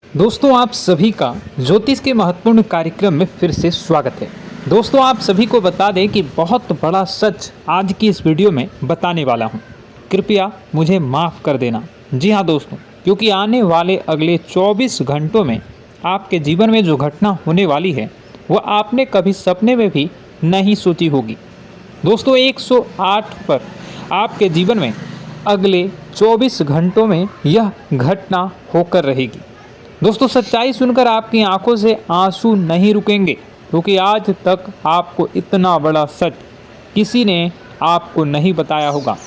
दोस्तों आप सभी का ज्योतिष के महत्वपूर्ण कार्यक्रम में फिर से स्वागत है। दोस्तों आप सभी को बता दें कि बहुत बड़ा सच आज की इस वीडियो में बताने वाला हूं। कृपया मुझे माफ़ कर देना। जी हां दोस्तों, क्योंकि आने वाले अगले 24 घंटों में आपके जीवन में जो घटना होने वाली है वह आपने कभी सपने में भी नहीं सोची होगी। दोस्तों 108 पर आपके जीवन में अगले 24 घंटों में यह घटना होकर रहेगी। दोस्तों सच्चाई सुनकर आपकी आंखों से आंसू नहीं रुकेंगे, क्योंकि आज तक आपको इतना बड़ा सच किसी ने आपको नहीं बताया होगा।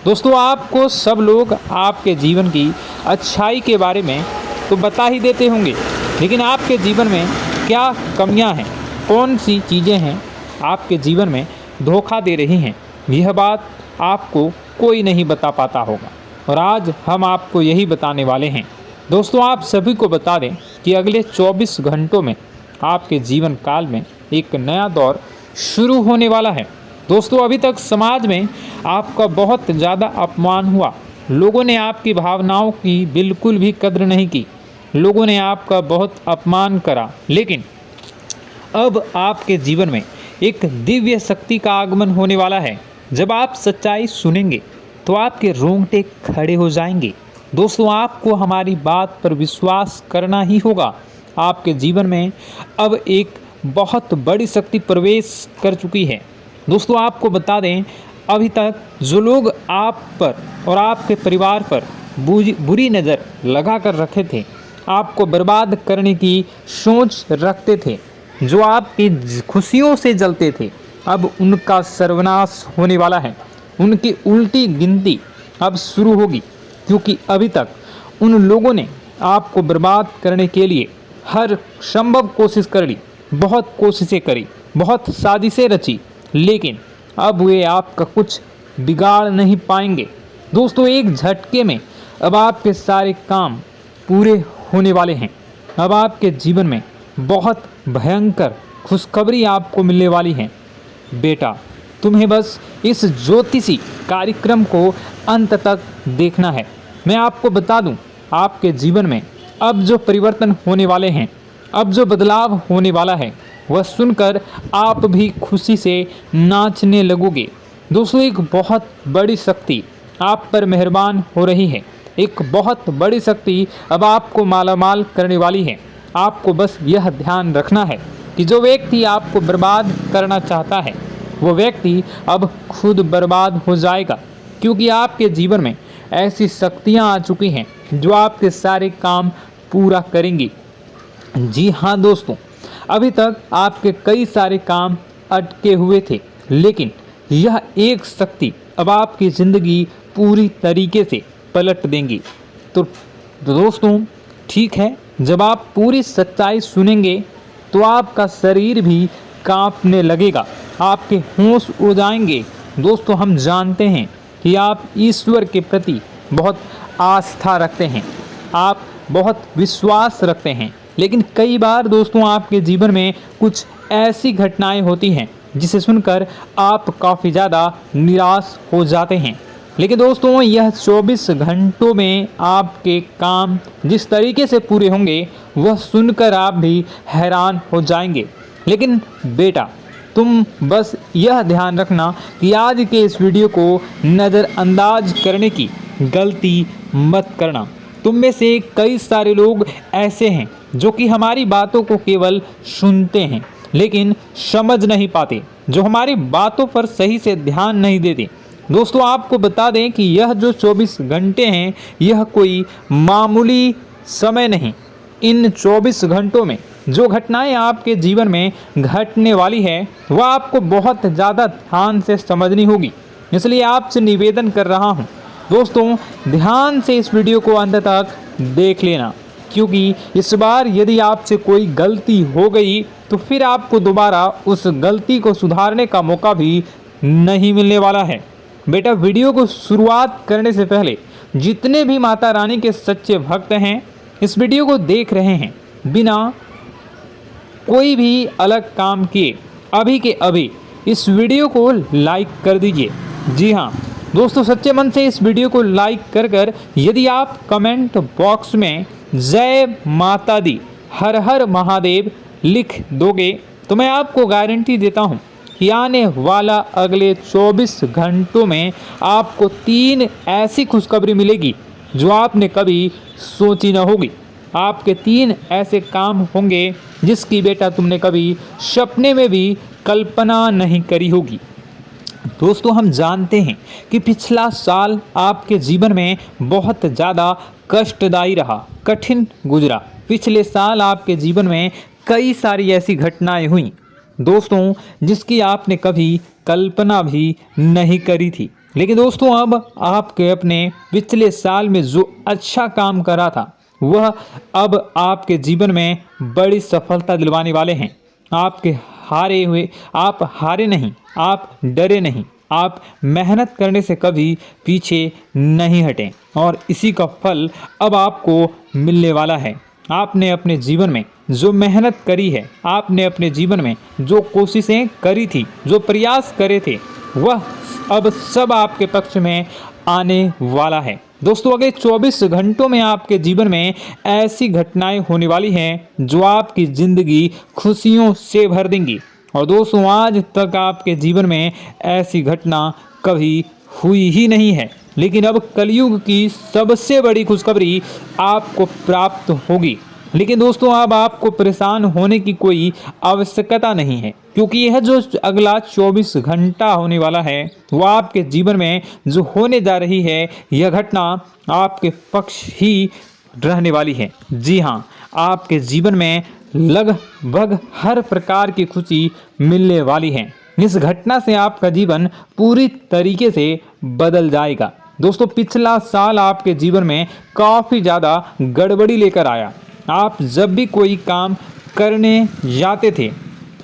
दोस्तों आपको सब लोग आपके जीवन की अच्छाई के बारे में तो बता ही देते होंगे, लेकिन आपके जीवन में क्या कमियां हैं, कौन सी चीज़ें हैं आपके जीवन में धोखा दे रही हैं, यह बात आपको कोई नहीं बता पाता होगा। और आज हम आपको यही बताने वाले हैं। दोस्तों आप सभी को बता दें कि अगले 24 घंटों में आपके जीवन काल में एक नया दौर शुरू होने वाला है। दोस्तों अभी तक समाज में आपका बहुत ज़्यादा अपमान हुआ, लोगों ने आपकी भावनाओं की बिल्कुल भी कद्र नहीं की, लोगों ने आपका बहुत अपमान करा, लेकिन अब आपके जीवन में एक दिव्य शक्ति का आगमन होने वाला है। जब आप सच्चाई सुनेंगे तो आपके रोंगटे खड़े हो जाएंगे। दोस्तों आपको हमारी बात पर विश्वास करना ही होगा। आपके जीवन में अब एक बहुत बड़ी शक्ति प्रवेश कर चुकी है। दोस्तों आपको बता दें, अभी तक जो लोग आप पर और आपके परिवार पर बुरी नज़र लगा कर रखे थे, आपको बर्बाद करने की सोच रखते थे, जो आपकी खुशियों से जलते थे, अब उनका सर्वनाश होने वाला है। उनकी उल्टी गिनती अब शुरू होगी, क्योंकि अभी तक उन लोगों ने आपको बर्बाद करने के लिए हर संभव कोशिश कर ली, बहुत कोशिशें करी, बहुत साजिशें रची, लेकिन अब वे आपका कुछ बिगाड़ नहीं पाएंगे। दोस्तों एक झटके में अब आपके सारे काम पूरे होने वाले हैं। अब आपके जीवन में बहुत भयंकर खुशखबरी आपको मिलने वाली है। बेटा तुम्हें बस इस ज्योतिषी कार्यक्रम को अंत तक देखना है। मैं आपको बता दूं, आपके जीवन में अब जो परिवर्तन होने वाले हैं, अब जो बदलाव होने वाला है, वह सुनकर आप भी खुशी से नाचने लगोगे। दोस्तों एक बहुत बड़ी शक्ति आप पर मेहरबान हो रही है। एक बहुत बड़ी शक्ति अब आपको मालामाल करने वाली है। आपको बस यह ध्यान रखना है कि जो व्यक्ति आपको बर्बाद करना चाहता है, वो व्यक्ति अब खुद बर्बाद हो जाएगा, क्योंकि आपके जीवन में ऐसी शक्तियां आ चुकी हैं जो आपके सारे काम पूरा करेंगी। जी हाँ दोस्तों, अभी तक आपके कई सारे काम अटके हुए थे, लेकिन यह एक शक्ति अब आपकी ज़िंदगी पूरी तरीके से पलट देंगी। तो दोस्तों ठीक है, जब आप पूरी सच्चाई सुनेंगे तो आपका शरीर भी कांपने लगेगा, आपके होश उड़ जाएंगे। दोस्तों हम जानते हैं कि आप ईश्वर के प्रति बहुत आस्था रखते हैं, आप बहुत विश्वास रखते हैं, लेकिन कई बार दोस्तों आपके जीवन में कुछ ऐसी घटनाएं होती हैं जिसे सुनकर आप काफ़ी ज़्यादा निराश हो जाते हैं। लेकिन दोस्तों यह 24 घंटों में आपके काम जिस तरीके से पूरे होंगे वह सुनकर आप भी हैरान हो जाएंगे। लेकिन बेटा तुम बस यह ध्यान रखना कि आज के इस वीडियो को नज़रअंदाज करने की गलती मत करना। तुम में से कई सारे लोग ऐसे हैं जो कि हमारी बातों को केवल सुनते हैं लेकिन समझ नहीं पाते, जो हमारी बातों पर सही से ध्यान नहीं देते। दोस्तों आपको बता दें कि यह जो 24 घंटे हैं यह कोई मामूली समय नहीं। इन 24 घंटों में जो घटनाएं आपके जीवन में घटने वाली है वह आपको बहुत ज़्यादा ध्यान से समझनी होगी। इसलिए आपसे निवेदन कर रहा हूं दोस्तों, ध्यान से इस वीडियो को अंत तक देख लेना, क्योंकि इस बार यदि आपसे कोई गलती हो गई तो फिर आपको दोबारा उस गलती को सुधारने का मौका भी नहीं मिलने वाला है। बेटा वीडियो को शुरुआत करने से पहले जितने भी माता रानी के सच्चे भक्त हैं इस वीडियो को देख रहे हैं, बिना कोई भी अलग काम किए अभी के अभी इस वीडियो को लाइक कर दीजिए। जी हाँ दोस्तों, सच्चे मन से इस वीडियो को लाइक कर यदि आप कमेंट बॉक्स में जय माता दी, हर हर महादेव लिख दोगे तो मैं आपको गारंटी देता हूँ कि आने वाला अगले 24 घंटों में आपको 3 ऐसी खुशखबरी मिलेगी जो आपने कभी सोची न होगी। आपके 3 ऐसे काम होंगे जिसकी बेटा तुमने कभी सपने में भी कल्पना नहीं करी होगी। दोस्तों, हम जानते हैं कि पिछला साल आपके जीवन में बहुत ज़्यादा कष्टदायी रहा, कठिन गुजरा। पिछले साल आपके जीवन में कई सारी ऐसी घटनाएं हुई दोस्तों जिसकी आपने कभी कल्पना भी नहीं करी थी। लेकिन दोस्तों, अब आपके अपने पिछले साल में जो अच्छा काम करा था वह अब आपके जीवन में बड़ी सफलता दिलवाने वाले हैं। आप हारे नहीं, आप डरे नहीं, आप मेहनत करने से कभी पीछे नहीं हटें और इसी का फल अब आपको मिलने वाला है। आपने अपने जीवन में जो मेहनत करी है, आपने अपने जीवन में जो कोशिशें करी थी, जो प्रयास करे थे, वह अब सब आपके पक्ष में आने वाला है। दोस्तों, अगले 24 घंटों में आपके जीवन में ऐसी घटनाएं होने वाली हैं जो आपकी ज़िंदगी खुशियों से भर देंगी। और दोस्तों, आज तक आपके जीवन में ऐसी घटना कभी हुई ही नहीं है, लेकिन अब कलयुग की सबसे बड़ी खुशखबरी आपको प्राप्त होगी। लेकिन दोस्तों, अब आपको परेशान होने की कोई आवश्यकता नहीं है, क्योंकि यह जो अगला 24 घंटा होने वाला है वह आपके जीवन में जो होने जा रही है यह घटना आपके पक्ष ही रहने वाली है। जी हाँ, आपके जीवन में लगभग हर प्रकार की खुशी मिलने वाली है। इस घटना से आपका जीवन पूरी तरीके से बदल जाएगा। दोस्तों, पिछला साल आपके जीवन में काफ़ी ज़्यादा गड़बड़ी लेकर आया। आप जब भी कोई काम करने जाते थे,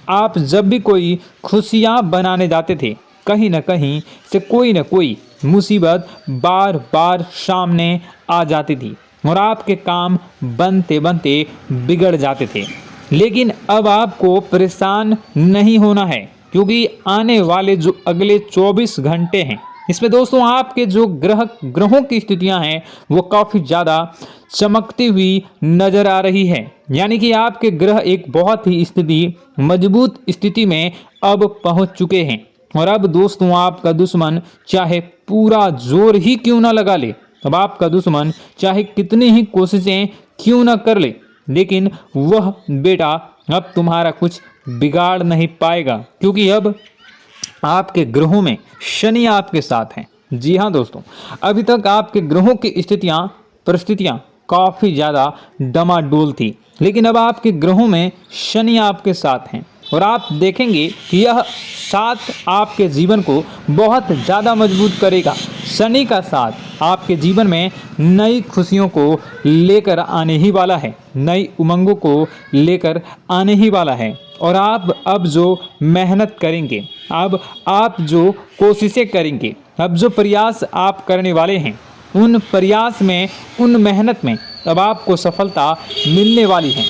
आप जब भी कोई खुशियाँ बनाने जाते थे, कहीं न कहीं से कोई न कोई मुसीबत बार बार सामने आ जाती थी और आपके काम बनते बनते बिगड़ जाते थे। लेकिन अब आपको परेशान नहीं होना है, क्योंकि आने वाले जो अगले 24 घंटे हैं इसमें दोस्तों आपके जो ग्रहों की स्थितियां हैं वो काफ़ी ज़्यादा चमकती हुई नज़र आ रही है। यानी कि आपके ग्रह एक बहुत ही मजबूत स्थिति में अब पहुंच चुके हैं। और अब दोस्तों, आपका दुश्मन चाहे पूरा जोर ही क्यों ना लगा ले, अब आपका दुश्मन चाहे कितनी ही कोशिशें क्यों ना कर ले, लेकिन वह बेटा अब तुम्हारा कुछ बिगाड़ नहीं पाएगा, क्योंकि अब आपके ग्रहों में शनि आपके साथ हैं। जी हाँ दोस्तों, अभी तक आपके ग्रहों की परिस्थितियाँ काफ़ी ज़्यादा डमाडोल थी, लेकिन अब आपके ग्रहों में शनि आपके साथ हैं और आप देखेंगे कि यह साथ आपके जीवन को बहुत ज़्यादा मजबूत करेगा। शनि का साथ आपके जीवन में नई खुशियों को लेकर आने ही वाला है, नई उमंगों को लेकर आने ही वाला है। और आप अब जो मेहनत करेंगे, अब आप जो कोशिशें करेंगे, अब जो प्रयास आप करने वाले हैं, उन प्रयास में, उन मेहनत में अब आपको सफलता मिलने वाली है।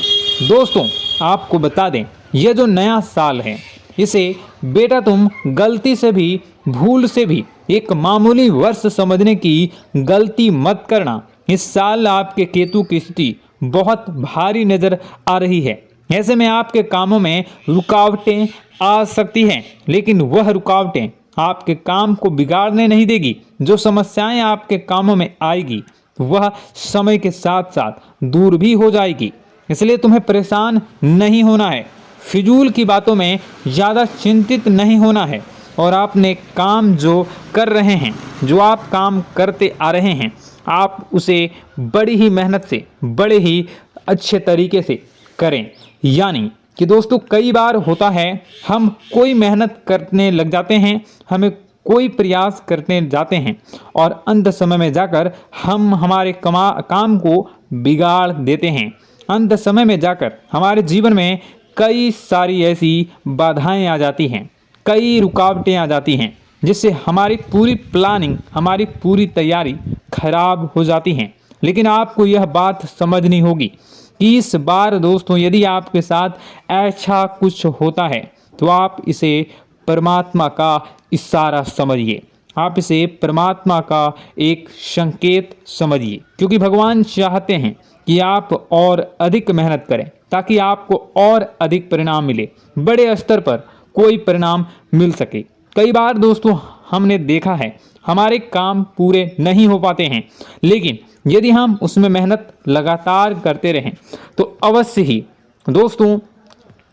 दोस्तों, आपको बता दें, यह जो नया साल है इसे बेटा तुम गलती से भी, भूल से भी एक मामूली वर्ष समझने की गलती मत करना। इस साल आपके केतु की स्थिति बहुत भारी नज़र आ रही है। ऐसे में आपके कामों में रुकावटें आ सकती हैं, लेकिन वह रुकावटें आपके काम को बिगाड़ने नहीं देगी। जो समस्याएं आपके कामों में आएगी वह समय के साथ साथ दूर भी हो जाएगी। इसलिए तुम्हें परेशान नहीं होना है, फिजूल की बातों में ज़्यादा चिंतित नहीं होना है। और आपने काम जो कर रहे हैं, जो आप काम करते आ रहे हैं, आप उसे बड़ी ही मेहनत से, बड़े ही अच्छे तरीके से करें। यानी कि दोस्तों, कई बार होता है हम कोई मेहनत करने लग जाते हैं, हमें कोई प्रयास करने जाते हैं और अंत समय में जाकर हम हमारे काम को बिगाड़ देते हैं। अंत समय में जाकर हमारे जीवन में कई सारी ऐसी बाधाएं आ जाती हैं, कई रुकावटें आ जाती हैं, जिससे हमारी पूरी प्लानिंग, हमारी पूरी तैयारी खराब हो जाती हैं। लेकिन आपको यह बात समझनी होगी कि इस बार दोस्तों, यदि आपके साथ ऐसा कुछ होता है तो आप इसे परमात्मा का इशारा समझिए। आप इसे परमात्मा का एक संकेत समझिए, क्योंकि भगवान चाहते हैं कि आप और अधिक मेहनत करें ताकि आपको और अधिक परिणाम मिले, बड़े स्तर पर कोई परिणाम मिल सके। कई बार दोस्तों हमने देखा है हमारे काम पूरे नहीं हो पाते हैं, लेकिन यदि हम उसमें मेहनत लगातार करते रहें तो अवश्य ही दोस्तों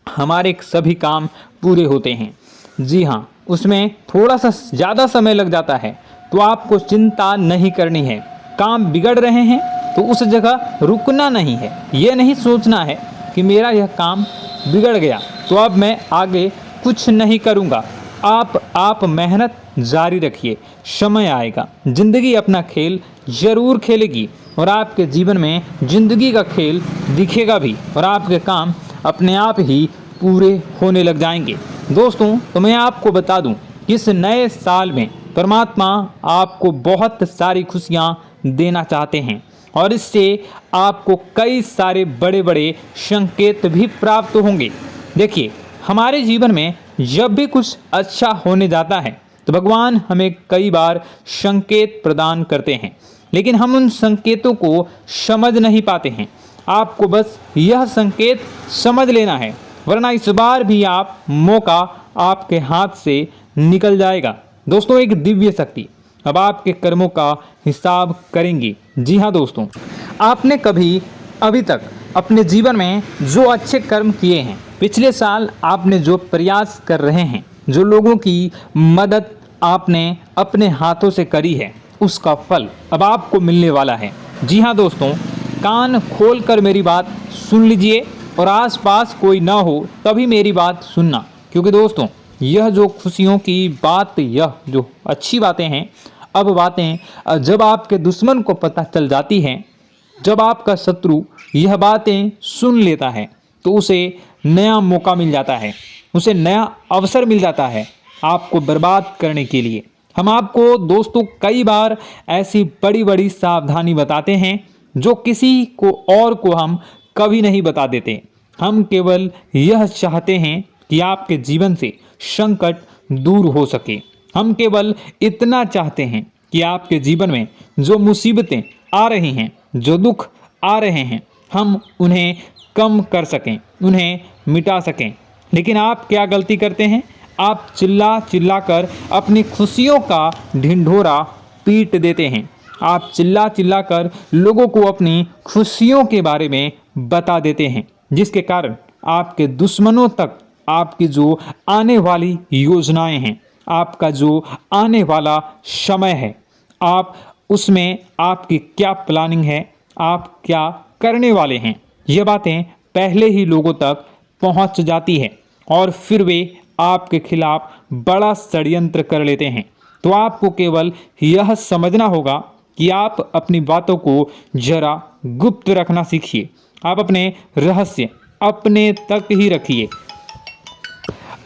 हमारे सभी काम पूरे होते हैं। जी हाँ, उसमें थोड़ा सा ज़्यादा समय लग जाता है तो आपको चिंता नहीं करनी है। काम बिगड़ रहे हैं तो उस जगह रुकना नहीं है, ये नहीं सोचना है कि मेरा यह काम बिगड़ गया तो अब मैं आगे कुछ नहीं करूँगा। आप मेहनत जारी रखिए, समय आएगा, ज़िंदगी अपना खेल ज़रूर खेलेगी और आपके जीवन में ज़िंदगी का खेल दिखेगा भी और आपके काम अपने आप ही पूरे होने लग जाएंगे। दोस्तों तो मैं आपको बता दूं कि इस नए साल में परमात्मा आपको बहुत सारी खुशियां देना चाहते हैं और इससे आपको कई सारे बड़े बड़े संकेत भी प्राप्त होंगे। देखिए, हमारे जीवन में जब भी कुछ अच्छा होने जाता है तो भगवान हमें कई बार संकेत प्रदान करते हैं, लेकिन हम उन संकेतों को समझ नहीं पाते हैं। आपको बस यह संकेत समझ लेना है, वरना इस बार भी आप मौका आपके हाथ से निकल जाएगा। दोस्तों, एक दिव्य शक्ति अब आपके कर्मों का हिसाब करेंगी। जी हाँ दोस्तों, आपने कभी अभी तक अपने जीवन में जो अच्छे कर्म किए हैं, पिछले साल आपने जो प्रयास कर रहे हैं, जो लोगों की मदद आपने अपने हाथों से करी है, उसका फल अब आपको मिलने वाला है। जी हाँ दोस्तों, कान खोलकर मेरी बात सुन लीजिए और आसपास कोई ना हो तभी मेरी बात सुनना, क्योंकि दोस्तों यह जो खुशियों की बात, यह जो अच्छी बातें हैं, अब बातें जब आपके दुश्मन को पता चल जाती हैं, जब आपका शत्रु यह बातें सुन लेता है तो उसे नया मौका मिल जाता है, उसे नया अवसर मिल जाता है आपको बर्बाद करने के लिए। हम आपको दोस्तों कई बार ऐसी बड़ी बड़ी सावधानी बताते हैं जो किसी को और को हम कभी नहीं बता देते। हम केवल यह चाहते हैं कि आपके जीवन से संकट दूर हो सके। हम केवल इतना चाहते हैं कि आपके जीवन में जो मुसीबतें आ रही हैं, जो दुख आ रहे हैं, हम उन्हें कम कर सकें, उन्हें मिटा सकें। लेकिन आप क्या गलती करते हैं? आप चिल्ला चिल्ला कर अपनी खुशियों का ढिंढोरा पीट देते हैं। आप चिल्ला चिल्ला कर लोगों को अपनी खुशियों के बारे में बता देते हैं, जिसके कारण आपके दुश्मनों तक आपकी जो आने वाली योजनाएं हैं, आपका जो आने वाला समय है, आप उसमें आपकी क्या प्लानिंग है, आप क्या करने वाले हैं, ये बातें पहले ही लोगों तक पहुंच जाती है और फिर वे आपके खिलाफ बड़ा षड्यंत्र कर लेते हैं। तो आपको केवल यह समझना होगा कि आप अपनी बातों को जरा गुप्त रखना सीखिए। आप अपने रहस्य अपने तक ही रखिए।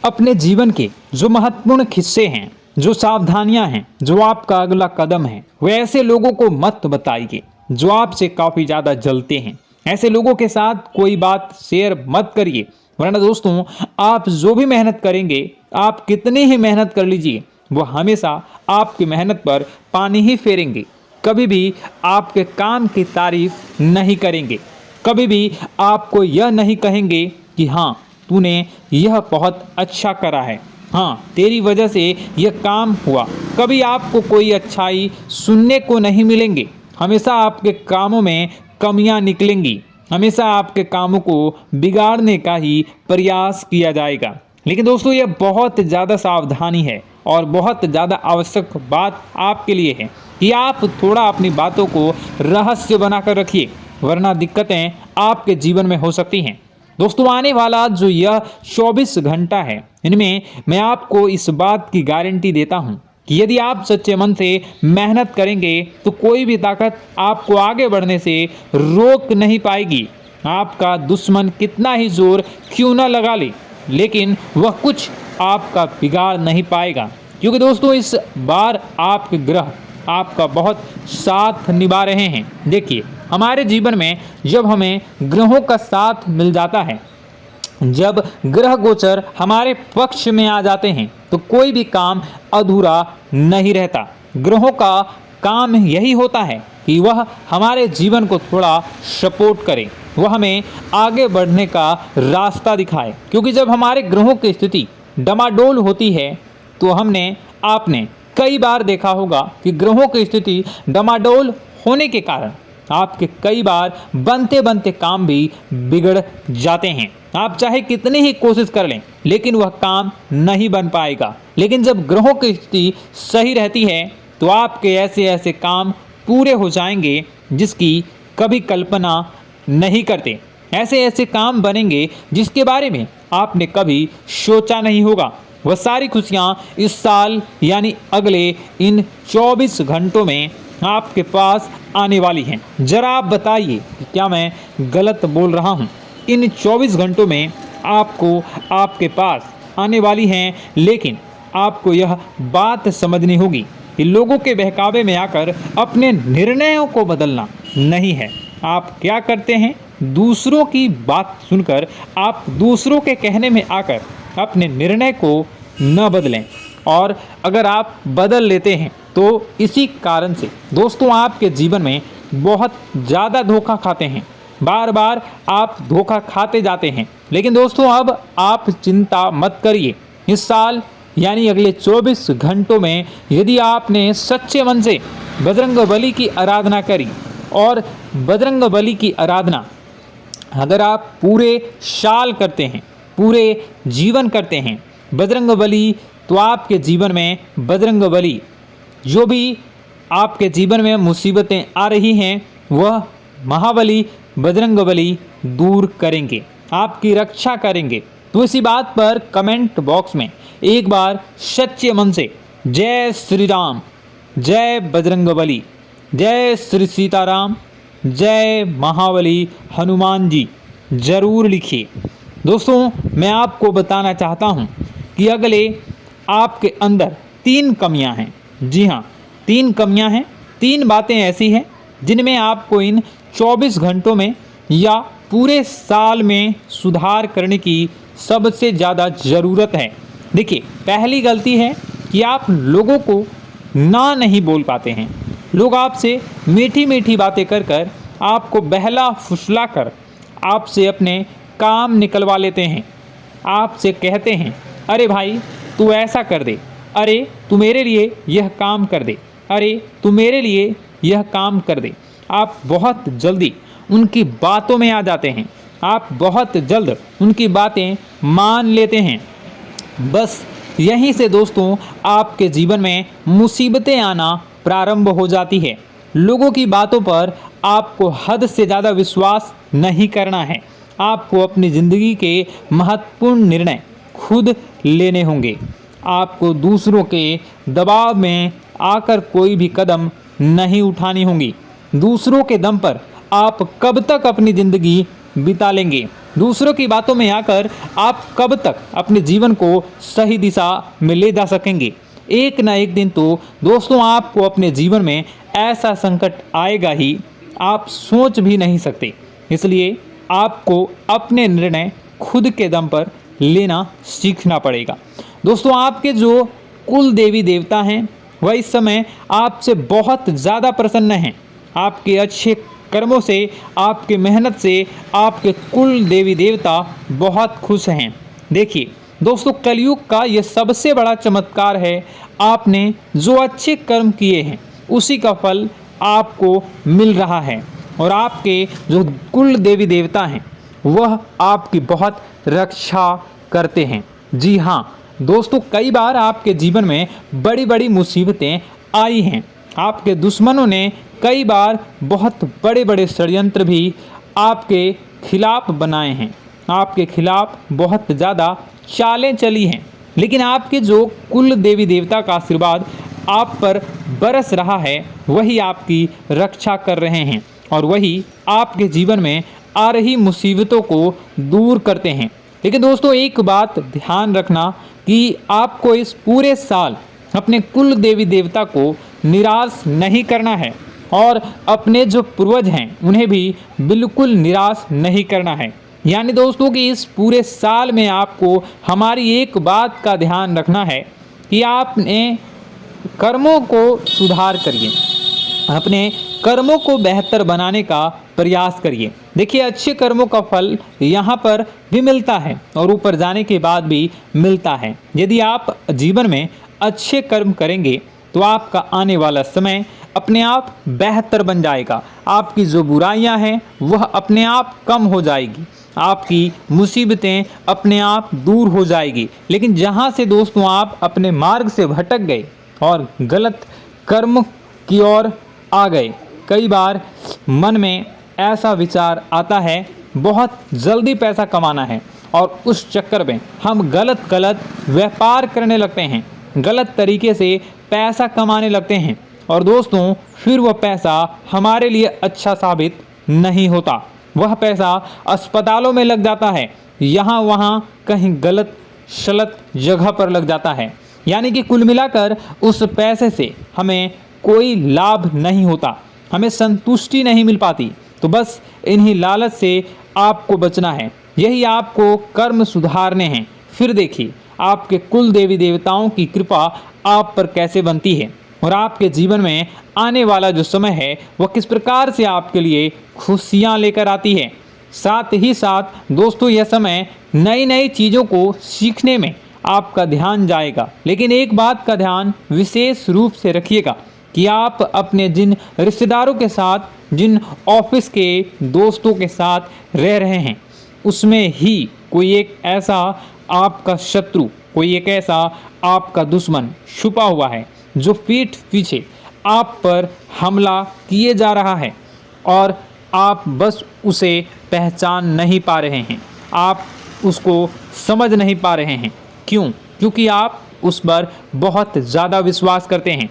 अपने जीवन के जो महत्वपूर्ण हिस्से हैं, जो सावधानियां हैं, जो आपका अगला कदम है, वे ऐसे लोगों को मत बताइए जो आपसे काफ़ी ज़्यादा जलते हैं। ऐसे लोगों के साथ कोई बात शेयर मत करिए, वरना दोस्तों आप जो भी मेहनत करेंगे, आप कितनी ही मेहनत कर लीजिए, वो हमेशा आपकी मेहनत पर पानी ही फेरेंगे। कभी भी आपके काम की तारीफ नहीं करेंगे, कभी भी आपको यह नहीं कहेंगे कि हाँ तूने यह बहुत अच्छा करा है, हाँ तेरी वजह से यह काम हुआ। कभी आपको कोई अच्छाई सुनने को नहीं मिलेंगे। हमेशा आपके कामों में कमियां निकलेंगी, हमेशा आपके कामों को बिगाड़ने का ही प्रयास किया जाएगा। लेकिन दोस्तों यह बहुत ज़्यादा सावधानी है और बहुत ज़्यादा आवश्यक बात आपके लिए है कि आप थोड़ा अपनी बातों को रहस्य बनाकर रखिए, वरना दिक्कतें आपके जीवन में हो सकती हैं। दोस्तों आने वाला जो यह 24 घंटा है, इनमें मैं आपको इस बात की गारंटी देता हूँ कि यदि आप सच्चे मन से मेहनत करेंगे तो कोई भी ताकत आपको आगे बढ़ने से रोक नहीं पाएगी। आपका दुश्मन कितना ही जोर क्यों न लगा ले, लेकिन वह कुछ आपका बिगाड़ नहीं पाएगा, क्योंकि दोस्तों इस बार आपके ग्रह आपका बहुत साथ निभा रहे हैं। देखिए, हमारे जीवन में जब हमें ग्रहों का साथ मिल जाता है जब ग्रह गोचर हमारे पक्ष में आ जाते हैं तो कोई भी काम अधूरा नहीं रहता। ग्रहों का काम यही होता है कि वह हमारे जीवन को थोड़ा सपोर्ट करे, वह हमें आगे बढ़ने का रास्ता दिखाए। क्योंकि जब हमारे ग्रहों की स्थिति डमाडोल होती है तो आपने कई बार देखा होगा कि ग्रहों की स्थिति डमाडोल होने के कारण आपके कई बार बनते बनते काम भी बिगड़ जाते हैं। आप चाहे कितनी ही कोशिश कर लें लेकिन वह काम नहीं बन पाएगा। लेकिन जब ग्रहों की स्थिति सही रहती है तो आपके ऐसे ऐसे काम पूरे हो जाएंगे जिसकी कभी कल्पना नहीं करते। ऐसे ऐसे काम बनेंगे जिसके बारे में आपने कभी सोचा नहीं होगा। वह सारी खुशियाँ इस साल यानी अगले इन 24 घंटों में आपके पास आने वाली हैं। जरा आप बताइए कि क्या मैं गलत बोल रहा हूँ? इन 24 घंटों में आपको आपके पास आने वाली हैं, लेकिन आपको यह बात समझनी होगी कि लोगों के बहकावे में आकर अपने निर्णयों को बदलना नहीं है। आप क्या करते हैं? दूसरों की बात सुनकर आप दूसरों के कहने में आकर अपने निर्णय को न बदलें, और अगर आप बदल लेते हैं तो इसी कारण से दोस्तों आपके जीवन में बहुत ज़्यादा धोखा खाते हैं। बार बार आप धोखा खाते जाते हैं। लेकिन दोस्तों अब आप चिंता मत करिए। इस साल यानी अगले 24 घंटों में यदि आपने सच्चे मन से बजरंगबली की आराधना करी, और बजरंगबली की आराधना अगर आप पूरे साल करते हैं, पूरे जीवन करते हैं बजरंगबली, तो आपके जीवन में बजरंगबली जो भी आपके जीवन में मुसीबतें आ रही हैं वह महाबली बजरंगबली दूर करेंगे, आपकी रक्षा करेंगे। तो इसी बात पर कमेंट बॉक्स में एक बार सच्चे मन से जय श्री राम, जय बजरंगबली, जय श्री सीताराम, जय महाबली हनुमान जी जरूर लिखिए। दोस्तों मैं आपको बताना चाहता हूँ कि अगले आपके अंदर 3 कमियां हैं। जी हाँ, 3 कमियां हैं। 3 बातें ऐसी हैं जिनमें आपको इन 24 घंटों में या पूरे साल में सुधार करने की सबसे ज़्यादा ज़रूरत है। देखिए, पहली गलती है कि आप लोगों को ना नहीं बोल पाते हैं। लोग आपसे मीठी मीठी बातें कर कर आपको बहला फुसला कर आपसे अपने काम निकलवा लेते हैं। आपसे कहते हैं, अरे भाई तू ऐसा कर दे, अरे तू मेरे लिए यह काम कर दे, अरे तू मेरे लिए यह काम कर दे। आप बहुत जल्दी उनकी बातों में आ जाते हैं, आप बहुत जल्द उनकी बातें मान लेते हैं। बस यहीं से दोस्तों आपके जीवन में मुसीबतें आना प्रारंभ हो जाती है। लोगों की बातों पर आपको हद से ज़्यादा विश्वास नहीं करना है। आपको अपनी ज़िंदगी के महत्वपूर्ण निर्णय खुद लेने होंगे। आपको दूसरों के दबाव में आकर कोई भी कदम नहीं उठानी होगी। दूसरों के दम पर आप कब तक अपनी ज़िंदगी बिता लेंगे? दूसरों की बातों में आकर आप कब तक अपने जीवन को सही दिशा में ले जा सकेंगे? एक ना एक दिन तो दोस्तों आपको अपने जीवन में ऐसा संकट आएगा ही, आप सोच भी नहीं सकते। इसलिए आपको अपने निर्णय खुद के दम पर लेना सीखना पड़ेगा। दोस्तों आपके जो कुल देवी देवता हैं वह इस समय आपसे बहुत ज़्यादा प्रसन्न हैं। आपके अच्छे कर्मों से, आपके मेहनत से आपके कुल देवी देवता बहुत खुश हैं। देखिए दोस्तों, कलयुग का ये सबसे बड़ा चमत्कार है। आपने जो अच्छे कर्म किए हैं उसी का फल आपको मिल रहा है, और आपके जो कुल देवी देवता हैं वह आपकी बहुत रक्षा करते हैं। जी हाँ दोस्तों, कई बार आपके जीवन में बड़ी बड़ी मुसीबतें आई हैं। आपके दुश्मनों ने कई बार बहुत बड़े बड़े षड्यंत्र भी आपके खिलाफ बनाए हैं। आपके खिलाफ बहुत ज़्यादा चालें चली हैं, लेकिन आपके जो कुल देवी देवता का आशीर्वाद आप पर बरस रहा है वही आपकी रक्षा कर रहे हैं, और वही आपके जीवन में आ रही मुसीबतों को दूर करते हैं। लेकिन दोस्तों एक बात ध्यान रखना कि आपको इस पूरे साल अपने कुल देवी देवता को निराश नहीं करना है, और अपने जो पूर्वज हैं उन्हें भी बिल्कुल निराश नहीं करना है। यानी दोस्तों कि इस पूरे साल में आपको हमारी एक बात का ध्यान रखना है कि आपने कर्मों को सुधार करिए, अपने कर्मों को बेहतर बनाने का प्रयास करिए। देखिए, अच्छे कर्मों का फल यहाँ पर भी मिलता है और ऊपर जाने के बाद भी मिलता है। यदि आप जीवन में अच्छे कर्म करेंगे तो आपका आने वाला समय अपने आप बेहतर बन जाएगा। आपकी जो बुराइयां हैं वह अपने आप कम हो जाएगी, आपकी मुसीबतें अपने आप दूर हो जाएगी। लेकिन जहां से दोस्तों आप अपने मार्ग से भटक गए और गलत कर्म की ओर आ गए, कई बार मन में ऐसा विचार आता है बहुत जल्दी पैसा कमाना है और उस चक्कर में हम गलत व्यापार करने लगते हैं, गलत तरीके से पैसा कमाने लगते हैं और दोस्तों फिर वह पैसा हमारे लिए अच्छा साबित नहीं होता। वह पैसा अस्पतालों में लग जाता है, यहाँ वहाँ कहीं गलत शलत जगह पर लग जाता है। यानी कि कुल मिलाकर उस पैसे से हमें कोई लाभ नहीं होता, हमें संतुष्टि नहीं मिल पाती। तो बस इन्हीं लालच से आपको बचना है, यही आपको कर्म सुधारने हैं। फिर देखिए आपके कुल देवी देवताओं की कृपा आप पर कैसे बनती है और आपके जीवन में आने वाला जो समय है वह किस प्रकार से आपके लिए खुशियाँ लेकर आती है। साथ ही साथ दोस्तों यह समय नई नई चीज़ों को सीखने में आपका ध्यान जाएगा। लेकिन एक बात का ध्यान विशेष रूप से रखिएगा कि आप अपने जिन रिश्तेदारों के साथ, जिन ऑफिस के दोस्तों के साथ रह रहे हैं, उसमें ही कोई एक ऐसा आपका शत्रु, कोई एक ऐसा आपका दुश्मन छुपा हुआ है जो पीठ पीछे आप पर हमला किए जा रहा है और आप बस उसे पहचान नहीं पा रहे हैं, आप उसको समझ नहीं पा रहे हैं। क्यों? क्योंकि आप उस पर बहुत ज़्यादा विश्वास करते हैं,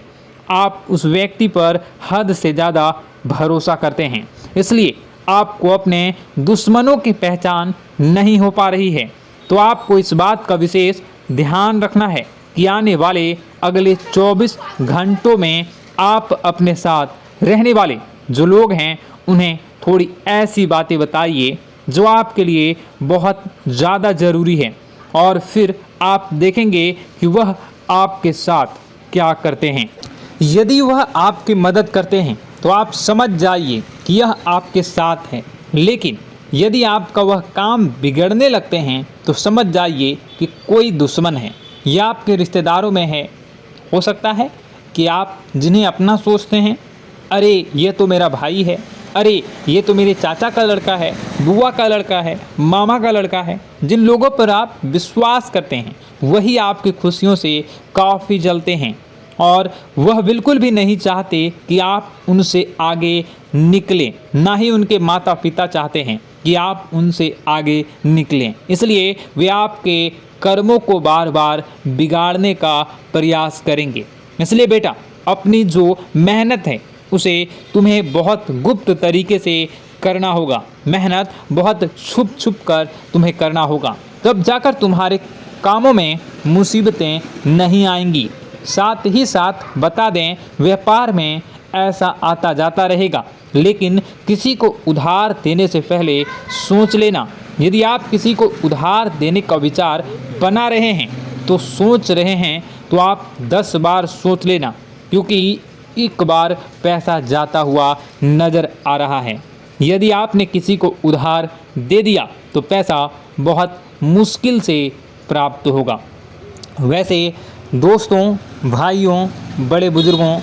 आप उस व्यक्ति पर हद से ज़्यादा भरोसा करते हैं, इसलिए आपको अपने दुश्मनों की पहचान नहीं हो पा रही है। तो आपको इस बात का विशेष ध्यान रखना है कि आने वाले अगले 24 घंटों में आप अपने साथ रहने वाले जो लोग हैं उन्हें थोड़ी ऐसी बातें बताइए जो आपके लिए बहुत ज़्यादा ज़रूरी है और फिर आप देखेंगे कि वह आपके साथ क्या करते हैं। यदि वह आपकी मदद करते हैं तो आप समझ जाइए कि यह आपके साथ है, लेकिन यदि आपका वह काम बिगड़ने लगते हैं तो समझ जाइए कि कोई दुश्मन है या आपके रिश्तेदारों में है। हो सकता है कि आप जिन्हें अपना सोचते हैं, अरे ये तो मेरा भाई है, अरे ये तो मेरे चाचा का लड़का है, बुआ का लड़का है, मामा का लड़का है, जिन लोगों पर आप विश्वास करते हैं वही आपकी खुशियों से काफ़ी जलते हैं और वह बिल्कुल भी नहीं चाहते कि आप उनसे आगे निकलें, ना ही उनके माता पिता चाहते हैं कि आप उनसे आगे निकलें। इसलिए वे आपके कर्मों को बार बार बिगाड़ने का प्रयास करेंगे। इसलिए बेटा, अपनी जो मेहनत है उसे तुम्हें बहुत गुप्त तरीके से करना होगा, मेहनत बहुत छुप छुप कर तुम्हें करना होगा, तब जाकर तुम्हारे कामों में मुसीबतें नहीं आएंगी। साथ ही साथ बता दें, व्यापार में ऐसा आता जाता रहेगा, लेकिन किसी को उधार देने से पहले सोच लेना। यदि आप किसी को उधार देने का विचार बना रहे हैं तो सोच रहे हैं तो आप 10 बार सोच लेना, क्योंकि एक बार पैसा जाता हुआ नज़र आ रहा है। यदि आपने किसी को उधार दे दिया तो पैसा बहुत मुश्किल से प्राप्त होगा। वैसे दोस्तों, भाइयों, बड़े बुजुर्गों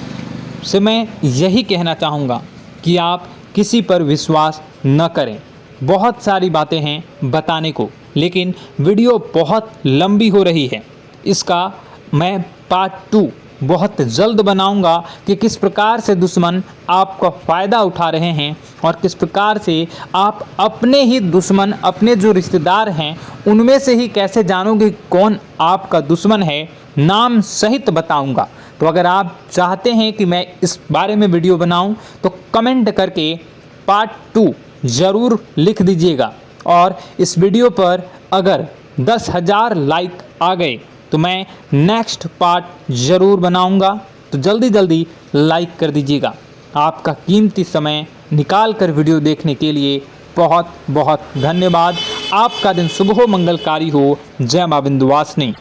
से मैं यही कहना चाहूँगा कि आप किसी पर विश्वास न करें। बहुत सारी बातें हैं बताने को, लेकिन वीडियो बहुत लंबी हो रही है। इसका मैं पार्ट 2 बहुत जल्द बनाऊंगा कि किस प्रकार से दुश्मन आपका फ़ायदा उठा रहे हैं और किस प्रकार से आप अपने ही दुश्मन, अपने जो रिश्तेदार हैं उनमें से ही कैसे जानोगे कौन आपका दुश्मन है, नाम सहित बताऊंगा। तो अगर आप चाहते हैं कि मैं इस बारे में वीडियो बनाऊं तो कमेंट करके पार्ट 2 ज़रूर लिख दीजिएगा। और इस वीडियो पर अगर 10,000 लाइक आ गए तो मैं नेक्स्ट पार्ट ज़रूर बनाऊंगा। तो जल्दी जल्दी लाइक कर दीजिएगा। आपका कीमती समय निकाल कर वीडियो देखने के लिए बहुत बहुत धन्यवाद। आपका दिन शुभ हो, मंगलकारी हो। जय मां विंध्यवासिनी।